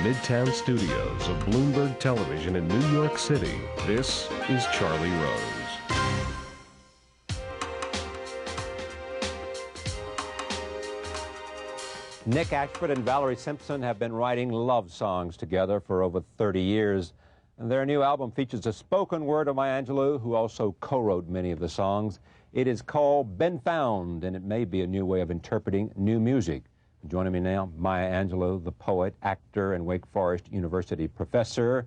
Midtown studios of Bloomberg Television in New York City, this is Charlie Rose. Nick Ashford and Valerie Simpson have been writing love songs together for over 30 years. And their new album features a spoken word of Maya Angelou, who also co-wrote many of the songs. It is called Been Found, and it may be a new way of interpreting new music. Joining me now, Maya Angelou, the poet, actor, and Wake Forest University professor,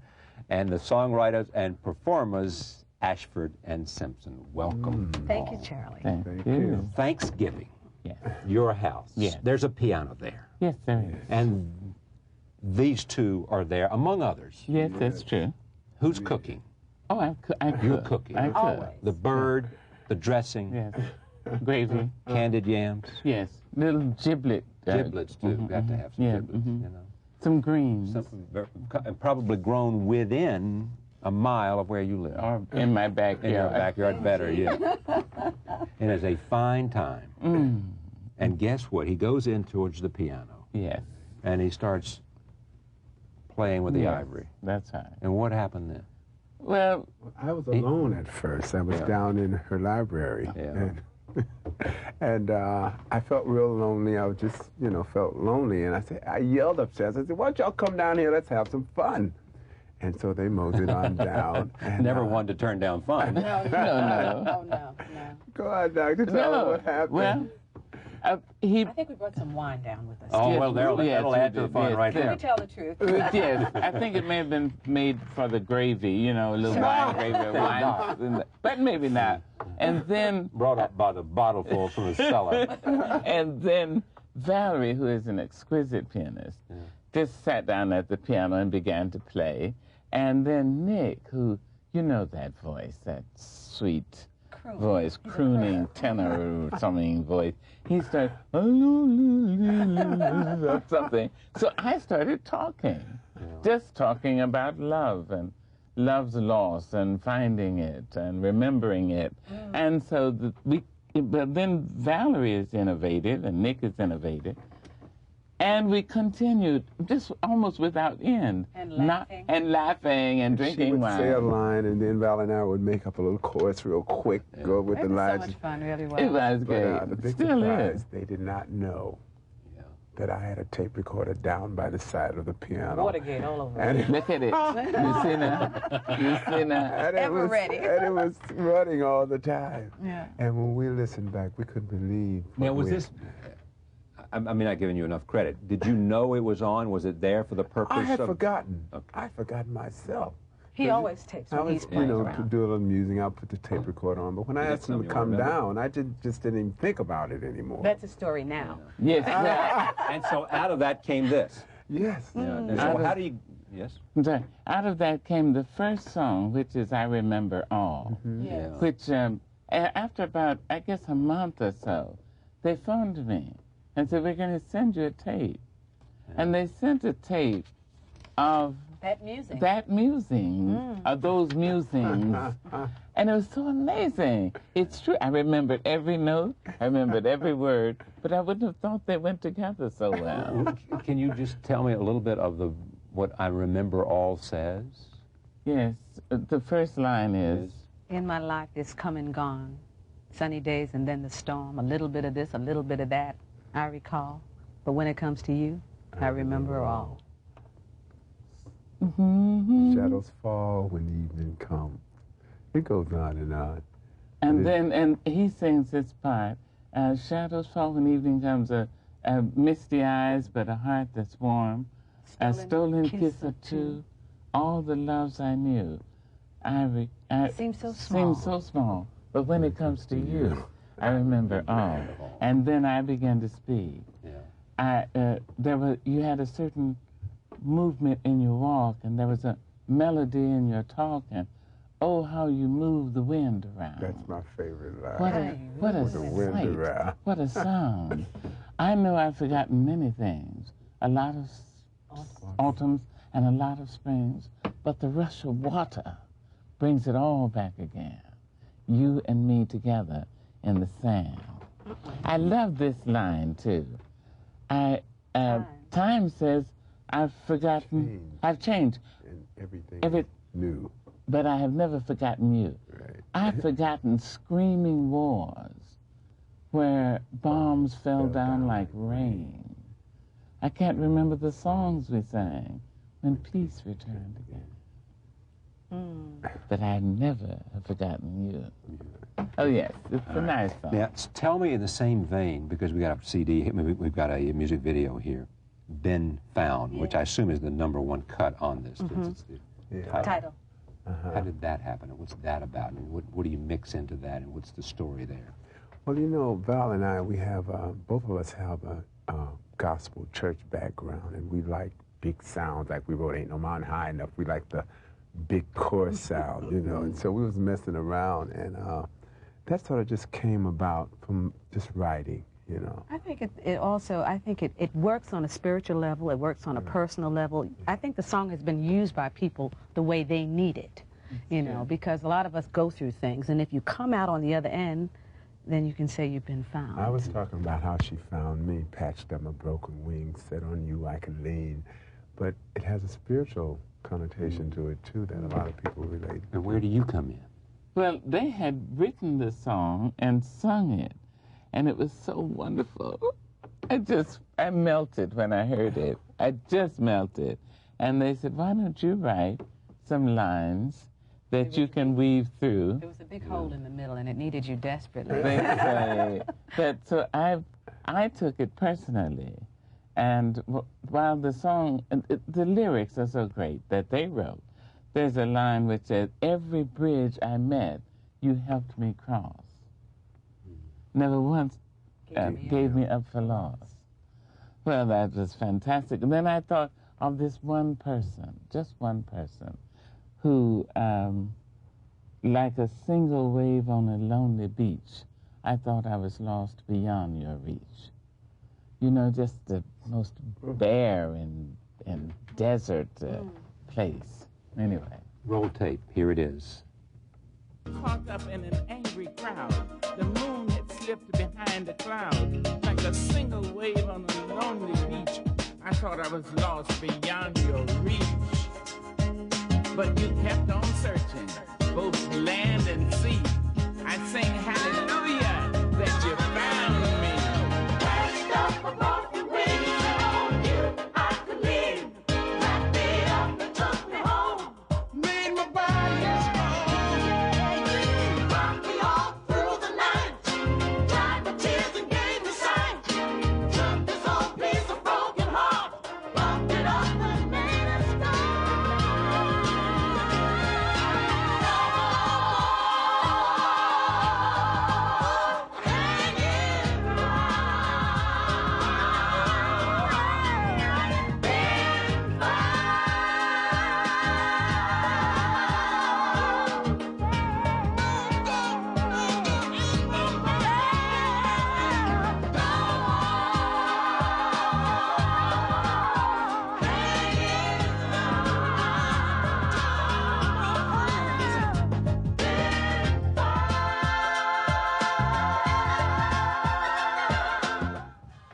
and the songwriters and performers, Ashford and Simpson. Welcome. Thank you, Charlie. Thank you. Thanksgiving. Yes. Your house. Yes. There's a piano there. Yes, there is. And these two are there, among others. Yes, that's true. Who's cooking? Oh, I cook. You're cooking. I cook. Always. The bird, the dressing, Yes. Gravy. candied yams. Yes. Little giblet. Giblets, too. Got to have some giblets, you know. Some greens. And probably grown within a mile of where you live. Or in my backyard. In your backyard, better, yeah. And it's a fine time. And guess what? He goes in towards the piano. Yes. And he starts playing with the Yes, ivory. That's right. And what happened then? Well, I was alone at first. I was down in her library. Yeah. And I felt real lonely. I was just, felt lonely. And I yelled upstairs. I said, why don't y'all come down here? Let's have some fun. And so they moseyed on down. And, Never wanted to turn down fun. no. Oh, no. Go on, Doctor. Tell me what happened. Well, I think we brought some wine down with us. Oh, Yes, well, that'll add to the fun right Can there. we tell the truth? yes, I think it may have been made for the gravy, a little wine gravy, wine, but maybe not. And then, Brought up by the bottle full from the cellar. and then Valerie, who is an exquisite pianist, just sat down at the piano and began to play. And then Nick, who, that voice, that sweet voice, crooning tenor or something voice, he started, something. So I started talking, just talking about love and love's loss and finding it and remembering it. And so but then Valerie is innovative and Nick is innovative. And we continued just almost without end. And laughing. And drinking She would wine. say a line, and then Val and I would make up a little chorus real quick, go with It the was so lines. much fun, really It was. was But great. the big Still surprise, is. they did not know that I had a tape recorder down by the side of the piano. Watergate all over. And it, Look at it. You see now? You see now? and it Ever was, ready. And it was running all the time. Yeah. And when we listened back, we couldn't believe. Now, what was we- this... I'm not giving you enough credit. Did you know it was on? Was it there for the purpose I had of... forgotten. Okay. I forgot myself. He always tapes I when was, he's playing to around. do a little music, I'll put the tape recorder on. But when I Is that asked him something to you come remember? down, I just didn't even think about it anymore. That's a story now. Yes. And so out of that came this. Yes. Yeah. And so how do you... Yes? I'm sorry. Out of that came the first song, which is I Remember All, Yes. which after about, I guess, a month or so, they phoned me and said, we're going to send you a tape. And they sent a tape of That music. that musing, of those musings. And it was so amazing. It's true. I remembered every note. I remembered every word. But I wouldn't have thought they went together so well. Can you just tell me a little bit of what I Remember All says? Yes. The first line is, In my life, it's come and gone. Sunny days and then the storm. A little bit of this, a little bit of that, I recall. But when it comes to you, I remember all. Shadows fall when evening comes. It goes on and on. and he sings this part. Shadows fall when evening comes, misty eyes, but a heart that's warm. A stolen kiss or two, all the loves I knew. Seems so small. Seems so small, but when it comes to you, I remember all. And then I began to speak. You had a certain movement in your walk, and there was a melody in your talk, and oh, how you move the wind around. That's my favorite line. What a the wind sight. around. What a sound. I know I've forgotten many things, a lot of autumns and a lot of springs, but the rush of water brings it all back again. You and me together in the sand. I love this line, too. Time says, I've forgotten. I've changed. And everything is new. But I have never forgotten you. Right. I've forgotten screaming wars where bombs fell down like rain. I can't remember the songs we sang when peace returned again. But I never have forgotten you. Oh, yes, it's a nice song. Now, tell me in the same vein, because we got a CD, we've got a music video here, Been Found, which I assume is the #1 cut on this. It's the Title. How did that happen, and what's that about, and what do you mix into that, and what's the story there? Well, you know, Val and I, we have, both of us have a gospel church background, and we like big sounds, like we wrote Ain't No Mountain High Enough. We like the big chorus sound, you know, and so we was messing around, and that sort of just came about from just writing, you know. I think it works on a spiritual level, it works on a personal level. I think the song has been used by people the way they need it, you know, because a lot of us go through things, and if you come out on the other end, then you can say you've been found. I was talking about how she found me, patched up my broken wings, said on you I can lean, but it has a spiritual connotation to it too that a lot of people relate. And where do you come in? Well, they had written the song and sung it, and it was so wonderful. I melted when I heard it. I just melted. And they said, why don't you write some lines that you can weave through? There was a big hole in the middle, and it needed you desperately. They say. But so I took it personally. And while the song, the lyrics are so great that they wrote, there's a line which says, every bridge I met, you helped me cross. Never once gave me up for loss. Well, that was fantastic. And then I thought of this one person, just one person, who, like a single wave on a lonely beach, I thought I was lost beyond your reach. You know, just the most bare and desert place. Anyway. Roll tape, here it is. Caught up in an angry crowd, the moon had slipped behind a cloud. Like a single wave on a lonely beach, I thought I was lost beyond your reach. But you kept on searching, both land and sea. I sing hallelujah that you found me. Patched up a broken wing, on you I could lean. Wrapped me up and took me home. Made my body strong. Rocked me all through the night. Dried my tears and gave me sight. Took this old piece of broken heart, bumped it up and made it strong.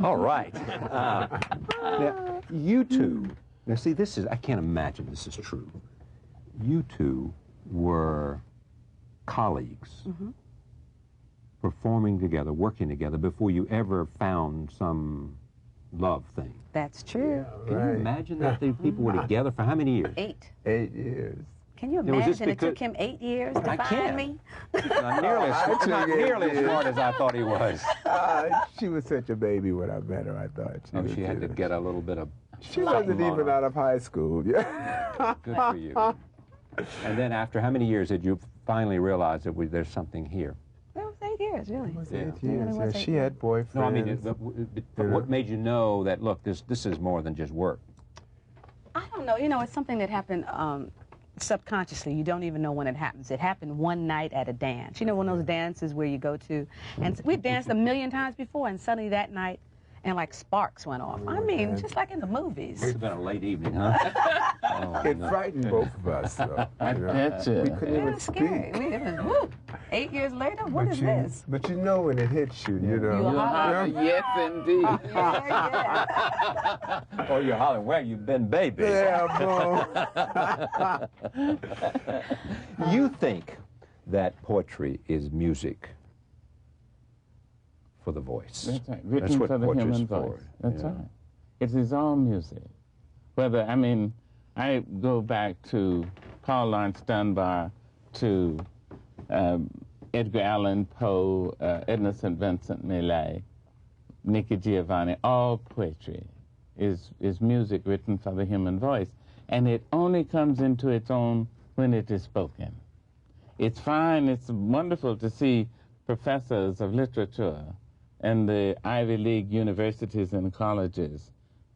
All right. Now, you two, now see, this is, I can't imagine this is true. You two were colleagues, performing together, working together, before you ever found some love thing. That's true. Can you imagine that these people were together for how many years? 8. 8 years. Can you Now, was this imagine it took because- him 8 years to I find can't. me? Not nearly as smart as I thought he was. She was such a baby when I met her, I thought. She had to get a little bit of... She wasn't even out of high school. Yeah. Good for you. And then after how many years did you finally realize that there's something here? It was 8 years, really. It was Yeah. 8 Yeah, it years. was Yeah, 8 she had boyfriends. No, I mean, what made you know that, look, this is more than just work? I don't know. You know, it's something that happened subconsciously. You don't even know when it happens. It happened one night at a dance. You know, one of those dances where you go to, and we danced a million times before, and suddenly that night, and like sparks went off. I mean, just like in the movies. It's been a late evening, huh? Oh, It no. frightened both of us, though. I you know. bet you. We couldn't It even was scary. speak. It was, woo. 8 years later, what is this? But you know when it hits you, you know. You holler. Yes, indeed. Yeah. Oh, you're hollering, where you been, baby? Yeah, boom. You think that poetry is music for the voice. That's right. Written That's what for the poetry's human for, voice. That's yeah. right. It is all music. Whether, I mean, I go back to Paul Laurence Dunbar, to Edgar Allan Poe, Edna St. Vincent Millay, Nikki Giovanni. All poetry is music written for the human voice. And it only comes into its own when it is spoken. It's fine, it's wonderful to see professors of literature in the Ivy League universities and colleges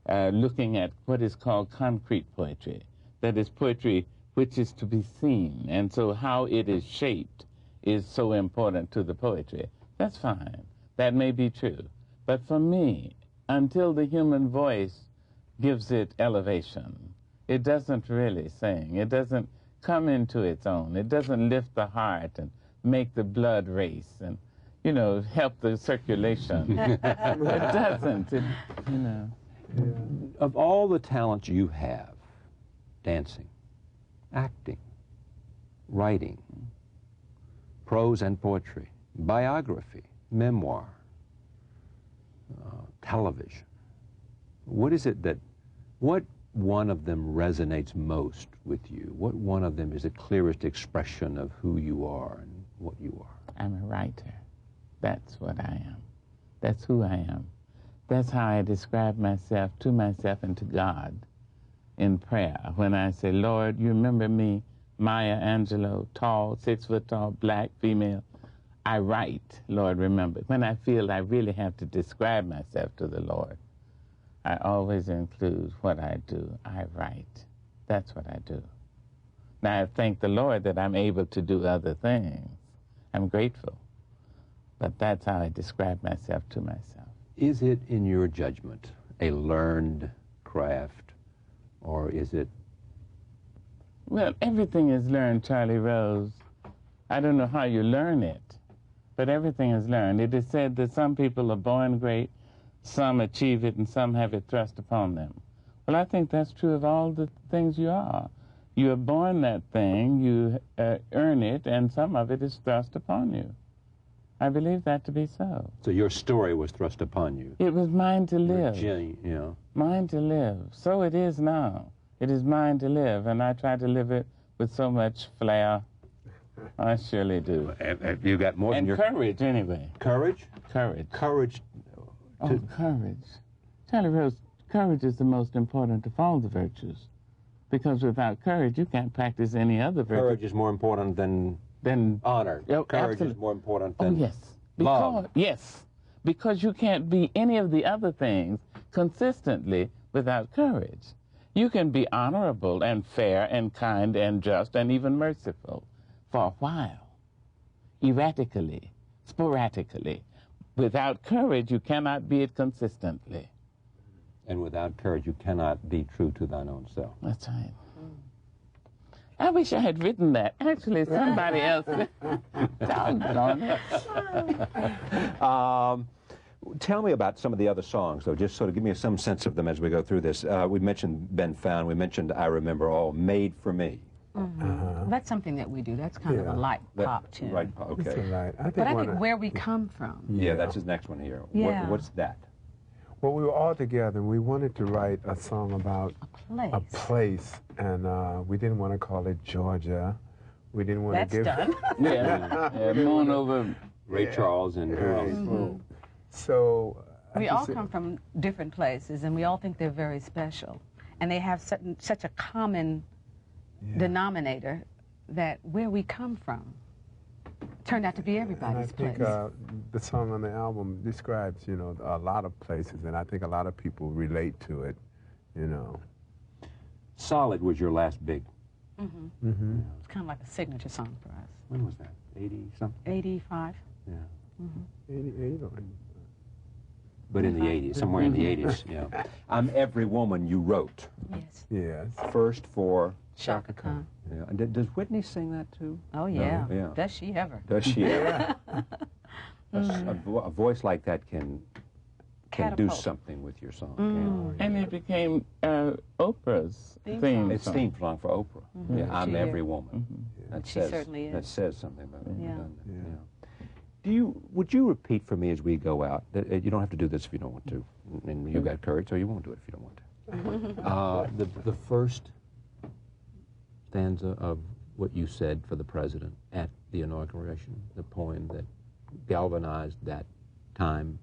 looking at what is called concrete poetry. That is poetry which is to be seen. And so how it is shaped is so important to the poetry. That's fine. That may be true. But for me, until the human voice gives it elevation, it doesn't really sing. It doesn't come into its own. It doesn't lift the heart and make the blood race and, you know, help the circulation. It doesn't, you know. Yeah. Of all the talents you have, dancing, acting, writing, prose and poetry, biography, memoir, television, what is it that, what one of them resonates most with you? What one of them is the clearest expression of who you are and what you are? I'm a writer. That's what I am. That's who I am. That's how I describe myself to myself and to God in prayer. When I say, Lord, you remember me, Maya Angelou, tall, 6 foot tall, black, female. I write, Lord, remember. When I feel I really have to describe myself to the Lord, I always include what I do. I write. That's what I do. Now, I thank the Lord that I'm able to do other things. I'm grateful. But that's how I describe myself to myself. Is it, in your judgment, a learned craft, or is it? Well, everything is learned, Charlie Rose. I don't know how you learn it, but everything is learned. It is said that some people are born great, some achieve it, and some have it thrust upon them. Well, I think that's true of all the things you are. You are born that thing, you earn it, and some of it is thrust upon you. I believe that to be so. So your story was thrust upon you. It was mine to live. Yeah. Mine to live. So it is now. It is mine to live, and I try to live it with so much flair. I surely do. Have you got more And than your courage, anyway. courage? Courage. Courage. Oh, courage. Charlie Rose, courage is the most important of all the virtues. Because without courage, you can't practice any other virtue. Courage is more important than honor. Oh, Courage absolutely. is more important Oh, than yes. love. Yes. Because you can't be any of the other things consistently without courage. You can be honorable and fair and kind and just and even merciful for a while, erratically, sporadically. Without courage, you cannot be it consistently. And without courage, you cannot be true to thine own self. That's right. I wish I had written that. Actually, somebody else. Doggone it. Tell me about some of the other songs, though. Just sort of give me some sense of them as we go through this. We mentioned Been Found. We mentioned I Remember All. Made for Me. Mm-hmm. That's something that we do. That's kind of a light pop tune. Right, okay. It's all right. I think where we come from. Yeah, that's his next one here. Yeah. What's that? Well, we were all together, and we wanted to write a song about A a place, and we didn't want to call it Georgia. We didn't want That's to give. done. Yeah, moon over. Ray Charles and who else? Mm-hmm. So We all come from different places, and we all think they're very special. And they have such a common denominator that where we come from turned out to be everybody's and I think place. the song on the album describes, you know, a lot of places, and I think a lot of people relate to it, you know. Solid was your last big. Mm-hmm. Mm-hmm. It's kind of like a signature song for us. When was that? 80-something? 85. Yeah. Mm-hmm. 88 or But in the 80s, somewhere in the 80s, yeah. I'm Every Woman you wrote. Yes. yes. First for Shaka Khan. Yeah. And does Whitney sing that too? Oh, yeah. No, yeah. Does she ever? Does she ever? A voice like that can do Catapult. something with your song. Can't it? And it became Oprah's theme It's song. theme song for Oprah. Yeah, I'm She every is. woman. That She certainly That is. says something about it. Yeah. doesn't it? Yeah. Would you repeat for me as we go out? You don't have to do this if you don't want to, and you got courage, so you won't do it if you don't want to. The first stanza of what you said for the president at the inauguration, the poem that galvanized that time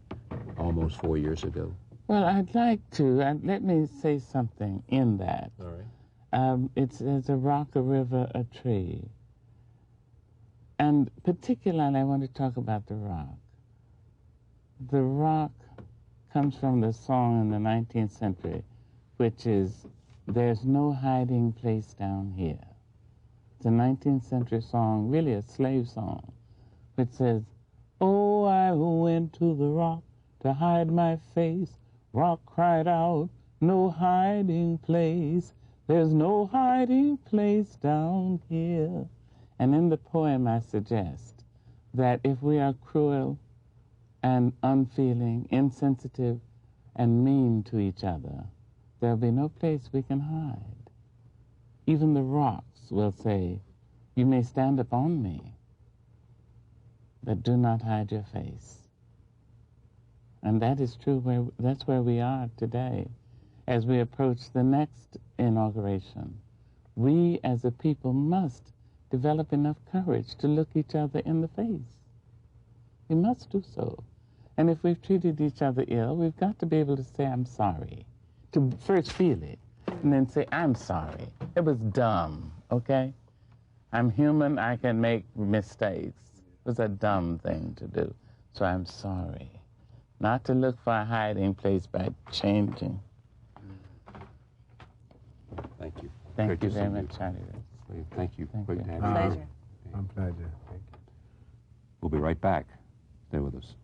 almost 4 years ago. Well, I'd like to, and let me say something in that. All right. It's a rock, a river, a tree. And particularly, I want to talk about the rock. The rock comes from the song in the 19th century, which is, "There's no hiding place down here." It's a 19th century song, really a slave song, which says, "Oh, I went to the rock to hide my face. Rock cried out, no hiding place. There's no hiding place down here." And in the poem, I suggest that if we are cruel and unfeeling, insensitive, and mean to each other, there'll be no place we can hide. Even the rocks will say, "You may stand upon me, but do not hide your face." And that is true. That's where we are today. As we approach the next inauguration, we as a people must develop enough courage to look each other in the face. We must do so. And if we've treated each other ill, we've got to be able to say, "I'm sorry." To first feel it, and then say, "I'm sorry. It was dumb," okay? I'm human, I can make mistakes. It was a dumb thing to do, so I'm sorry. Not to look for a hiding place by changing. Thank you. Thank Great you to very see much, Charlie. Thank you. Thank Great you. to have you. Pleasure. My pleasure. Thank you. We'll be right back. Stay with us.